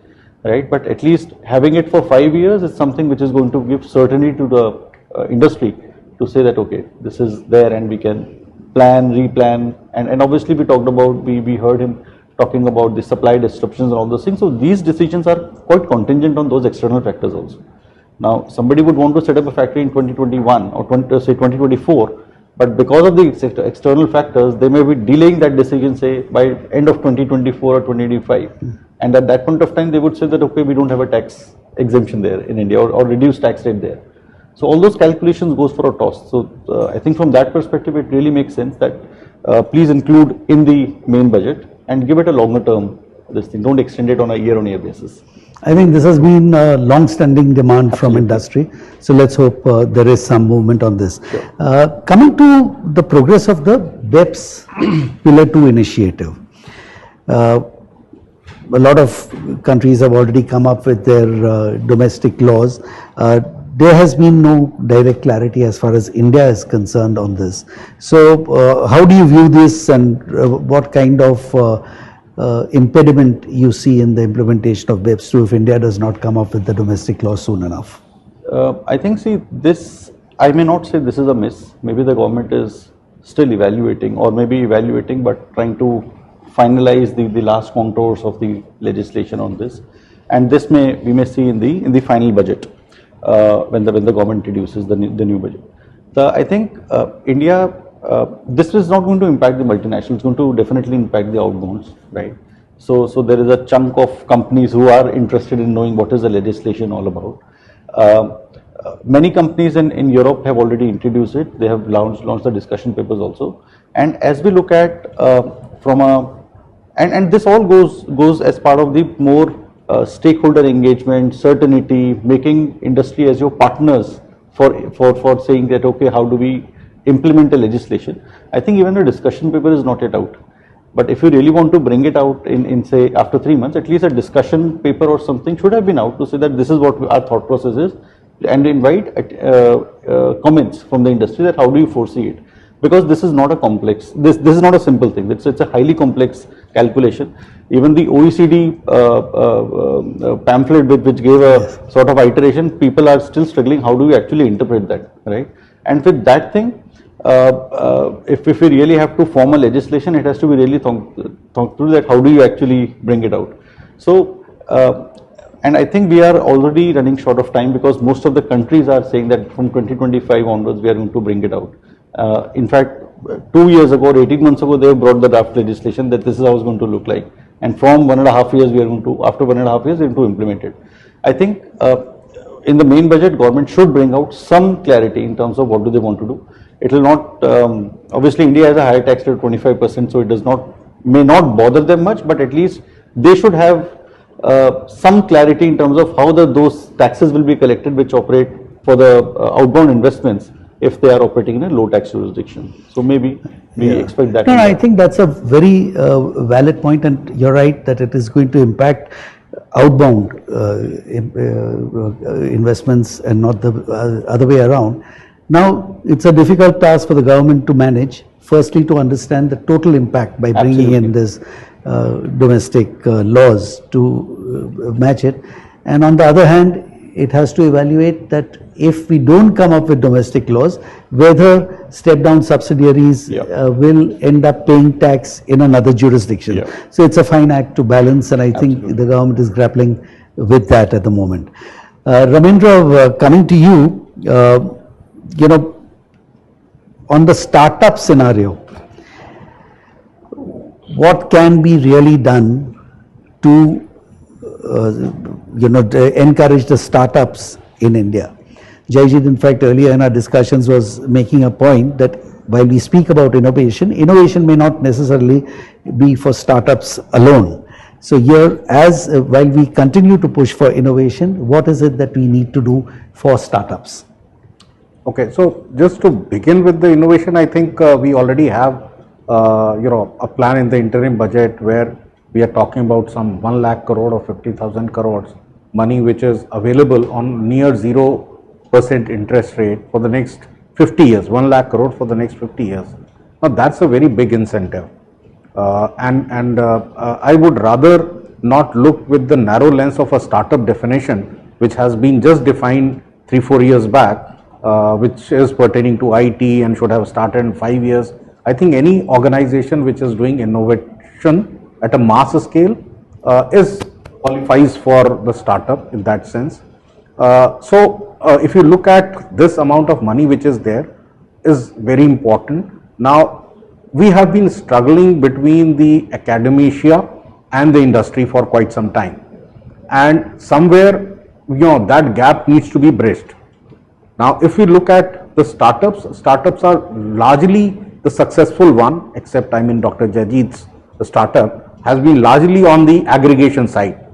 right? But at least having it for 5 years is something which is going to give certainty to the industry to say that okay, this is there and we can plan, replan, and obviously we heard him talking about the supply disruptions and all those things. So these decisions are quite contingent on those external factors also. Now, somebody would want to set up a factory in 2021 or say 2024, But because of the external factors, they may be delaying that decision, say by end of 2024 or 2025. And at that point of time, they would say that, okay, we don't have a tax exemption there in India, or reduced tax rate there. So all those calculations goes for a toss. So I think from that perspective, it really makes sense that please include in the main budget and give it a longer term, this thing. Don't extend it on a year-on-year basis. I think this has been a long-standing demand from industry. So let's hope there is some movement on this. Sure. Coming to the progress of the BEPS Pillar 2 initiative. A lot of countries have already come up with their domestic laws. There has been no direct clarity as far as India is concerned on this. So how do you view this, and what kind of impediment you see in the implementation of BEPS 2 if India does not come up with the domestic law soon enough? I think, see, this, I may not say this is a miss. Maybe the government is still evaluating, or maybe evaluating but trying to finalize the last contours of the legislation on this. And this we may see in the final budget when the government introduces the new budget. I think India, this is not going to impact the multinationals. It's going to definitely impact the outbounds, right? So there is a chunk of companies who are interested in knowing what is the legislation all about. Many companies in Europe have already introduced it. They have launched the discussion papers also. And as we look at from a, and this all goes as part of the more stakeholder engagement, certainty, making industry as your partners for saying that, okay, how do we implement the legislation. I think even the discussion paper is not yet out. But if you really want to bring it out in say after 3 months, at least a discussion paper or something should have been out to say that this is what our thought process is, and invite comments from the industry that how do you foresee it. Because this is not a complex, this is not a simple thing. It's a highly complex calculation. Even the OECD pamphlet which gave a sort of iteration, people are still struggling. How do we actually interpret that, right? And with that thing, if we really have to form a legislation, it has to be really thought through that how do you actually bring it out. So, and I think we are already running short of time because most of the countries are saying that from 2025 onwards we are going to bring it out. In fact, 2 years ago or 18 months ago, they brought the draft legislation that this is how it's going to look like. And from 1.5 years, we are going to, after 1.5 years, we are going to implement it. I think in the main budget, government should bring out some clarity in terms of what do they want to do. It will not, obviously India has a higher tax rate, 25%, so it may not bother them much, but at least they should have some clarity in terms of how those taxes will be collected which operate for the outbound investments if they are operating in a low tax jurisdiction. So maybe we expect that. No, I think that's a very valid point, and you're right that it is going to impact outbound investments and not the other way around. Now, it's a difficult task for the government to manage. Firstly, to understand the total impact by bringing in this domestic laws to match it. And on the other hand, it has to evaluate that if we don't come up with domestic laws, whether step-down subsidiaries will end up paying tax in another jurisdiction. So it's a fine act to balance, and I think the government is grappling with that at the moment. Ramendra, coming to you, you know, on the startup scenario, what can be really done to encourage the startups in India? Jaijit, in fact, earlier in our discussions was making a point that while we speak about innovation, innovation may not necessarily be for startups alone. So here, while we continue to push for innovation, what is it that we need to do for startups? Okay, so just to begin with the innovation, I think we already have a plan in the interim budget where we are talking about some 1 lakh crore or 50,000 crores money which is available on near 0% interest rate for the next 50 years, 1 lakh crore for the next 50 years. Now that's a very big incentive. I would rather not look with the narrow lens of a startup definition, which has been just defined 3-4 years back, which is pertaining to IT and should have started in 5 years. I think any organization which is doing innovation at a mass scale qualifies for the startup in that sense. So if you look at this amount of money which is there, is very important. Now, we have been struggling between the academia and the industry for quite some time, and somewhere, that gap needs to be bridged. Now, if we look at the startups are largely the successful one, except Dr. Jajit's startup has been largely on the aggregation side.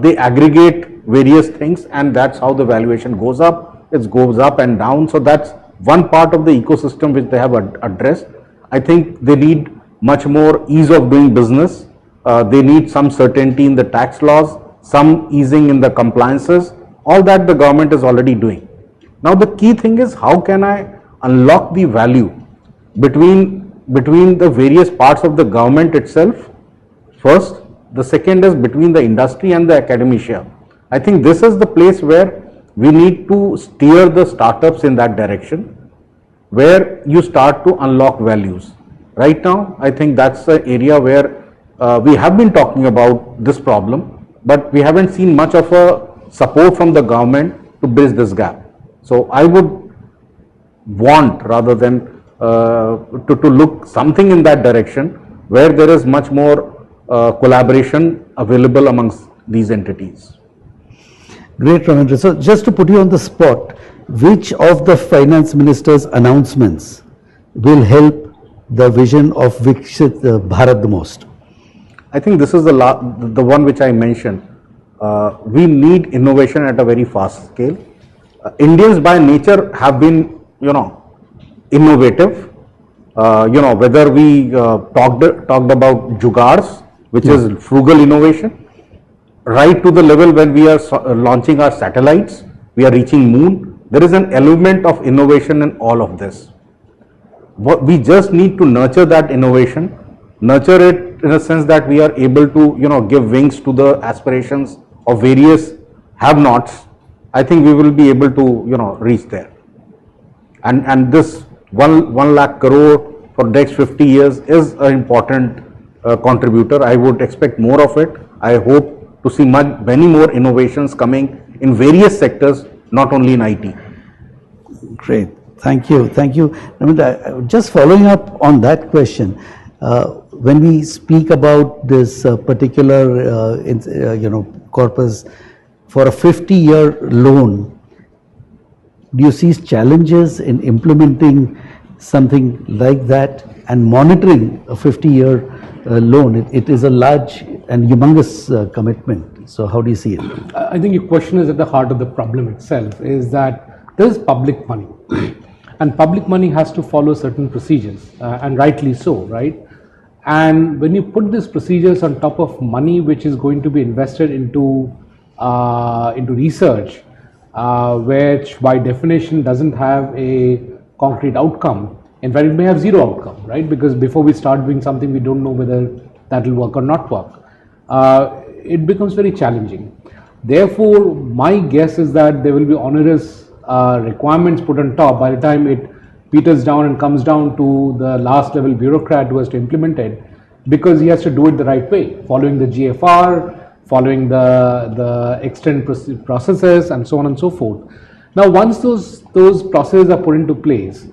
They aggregate various things, and that's how the valuation goes up. It goes up and down. So that's one part of the ecosystem which they have addressed. I think they need much more ease of doing business. They need some certainty in the tax laws, some easing in the compliances. All that the government is already doing. Now the key thing is, how can I unlock the value between the various parts of the government itself first. The second is between the industry and the academia. I think this is the place where we need to steer the startups in that direction, where you start to unlock values. Right now, I think that's the area where we have been talking about this problem, but we haven't seen much of a support from the government to bridge this gap. So I would want, rather than to look something in that direction, where there is much more collaboration available amongst these entities. Great, Ramendra. So just to put you on the spot, which of the finance minister's announcements will help the vision of Viksit Bharat the most? I think this is the one which I mentioned. We need innovation at a very fast scale. Indians by nature have been, innovative. Whether we talked about jugaads, which is frugal innovation, right to the level when we are launching our satellites, we are reaching moon. There is an element of innovation in all of this. We just need to nurture that innovation, nurture it in a sense that we are able to, give wings to the aspirations of various have-nots. I think we will be able to, reach there. And this 1 lakh crore for next 50 years is an important contributor. I would expect more of it. I hope to see many more innovations coming in various sectors, not only in IT. Great. Thank you. Thank you. I mean, just following up on that question, when we speak about this particular, corpus for a 50-year loan, do you see challenges in implementing something like that and monitoring a 50-year loan? It is a large and humongous commitment. So how do you see it? I think your question is at the heart of the problem itself, is that there is public money and public money has to follow certain procedures, and rightly so, right? And when you put these procedures on top of money which is going to be invested into research, which by definition doesn't have a concrete outcome. In fact, it may have zero outcome, right? Because before we start doing something, we don't know whether that will work or not work. It becomes very challenging. Therefore, my guess is that there will be onerous requirements put on top by the time it peters down and comes down to the last level bureaucrat who has to implement it, because he has to do it the right way, following the GFR, following the extent processes, and so on and so forth. Now, once those processes are put into place,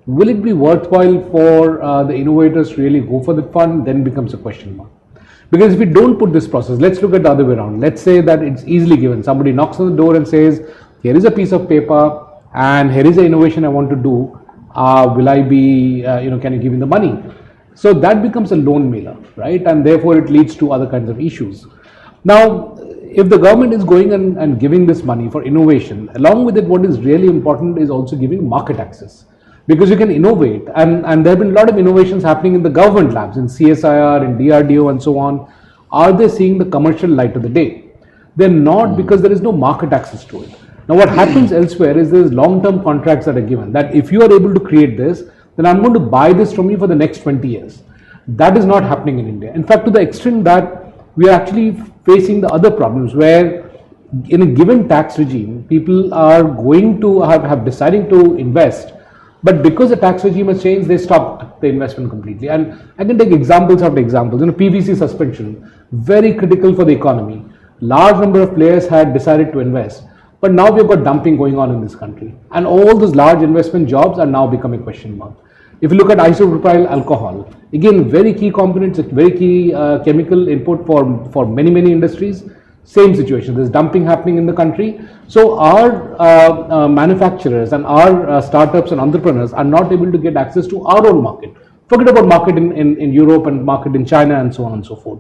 will it be worthwhile for the innovators to really go for the fund? Then becomes a question mark. Because if we don't put this process, let's look at the other way around. Let's say that it's easily given. Somebody knocks on the door and says, here is a piece of paper and here is the innovation I want to do. Will I be, can you give me the money? So that becomes a loan mailer, right? And therefore it leads to other kinds of issues. Now, if the government is going and giving this money for innovation, along with it, what is really important is also giving market access. Because you can innovate, and there have been a lot of innovations happening in the government labs, in CSIR, in DRDO and so on. Are they seeing the commercial light of the day? They're not, because there is no market access to it. Now what happens elsewhere is there's long-term contracts that are given, that if you are able to create this, then I'm going to buy this from you for the next 20 years. That is not happening in India. In fact, to the extent that we are actually facing the other problems where in a given tax regime, people are going to have deciding to invest, but because the tax regime has changed, they stopped the investment completely. And I can take examples after examples. PVC suspension, very critical for the economy. Large number of players had decided to invest, But now we've got dumping going on in this country, and all those large investment jobs are now becoming question mark. If you look at isopropyl alcohol, again, very key components, very key chemical input for many industries. Same situation, there's dumping happening in the country. So our manufacturers and our startups and entrepreneurs are not able to get access to our own market. Forget about market in Europe and market in China and so on and so forth.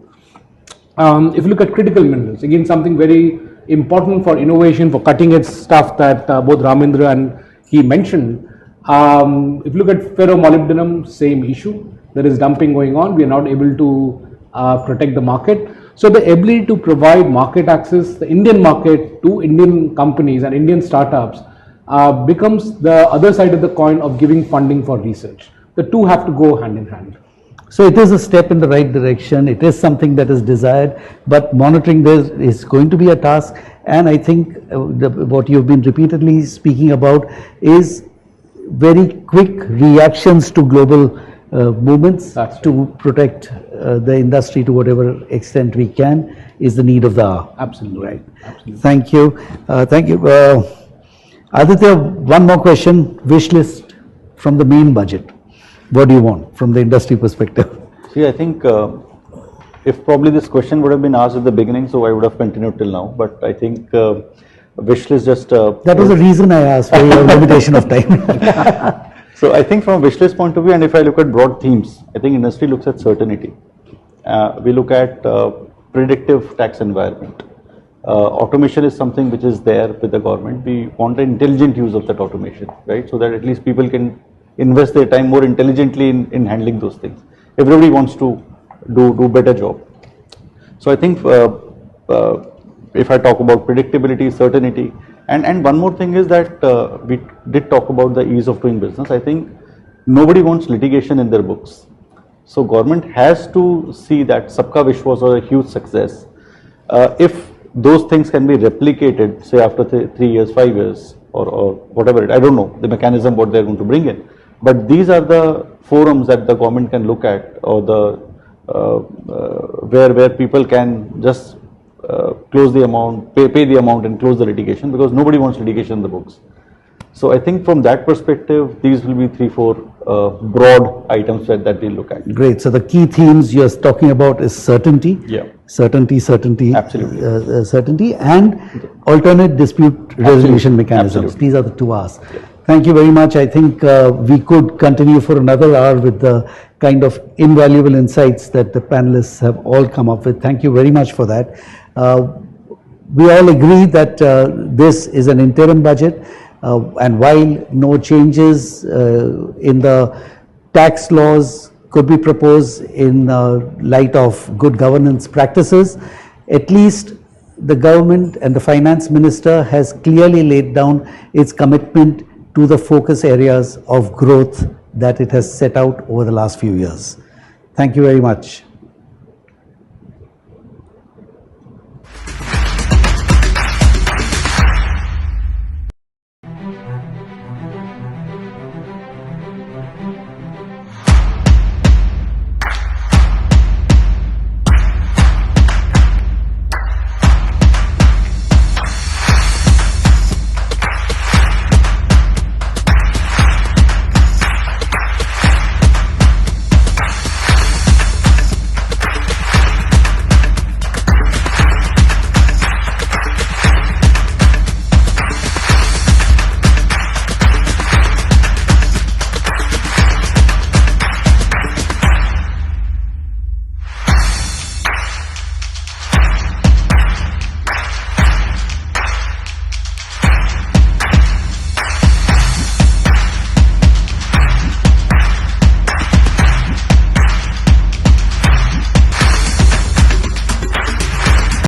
If you look at critical minerals, again, something very important for innovation, for cutting edge stuff that both Ramendra and he mentioned. If you look at ferromolybdenum, same issue. There is dumping going on. We are not able to protect the market. So the ability to provide market access, the Indian market to Indian companies and Indian startups becomes the other side of the coin of giving funding for research. The two have to go hand in hand. So it is a step in the right direction. It is something that is desired, but monitoring this is going to be a task. And I think what you've been repeatedly speaking about is very quick reactions to global movements to protect the industry to whatever extent we can is the need of the hour. Absolutely. Right. Absolutely. Thank you. Thank you. Aditya, one more question. Wish list from the main budget. What do you want from the industry perspective? See, I think if probably this question would have been asked at the beginning, so I would have continued till now. But I think wish list just... that was the reason I asked for your limitation of time. So I think from a wish list point of view, and if I look at broad themes, I think industry looks at certainty. We look at predictive tax environment. Automation is something which is there with the government. We want an intelligent use of that automation, right? So that at least people can invest their time more intelligently in handling those things. Everybody wants to do better job. So I think if I talk about predictability, certainty, and one more thing is that we did talk about the ease of doing business. I think nobody wants litigation in their books. So government has to see that Sabka Vishwas was a huge success. If those things can be replicated, say after 3 years, 5 years, or whatever, I don't know the mechanism what they're going to bring in. But these are the forums that the government can look at, or the where people can just close the amount, pay the amount and close the litigation, because nobody wants litigation in the books. So I think from that perspective, these will be 3-4 broad items that we look at. Great. So the key themes you're talking about is certainty. Yeah. Certainty. Absolutely. Certainty and alternate dispute resolution mechanisms. Absolutely. These are the two R's. Yeah. Thank you very much. I think we could continue for another hour with the kind of invaluable insights that the panelists have all come up with. Thank you very much for that. We all agree that this is an interim budget, and while no changes in the tax laws could be proposed in light of good governance practices, at least the government and the finance minister has clearly laid down its commitment to the focus areas of growth that it has set out over the last few years. Thank you very much.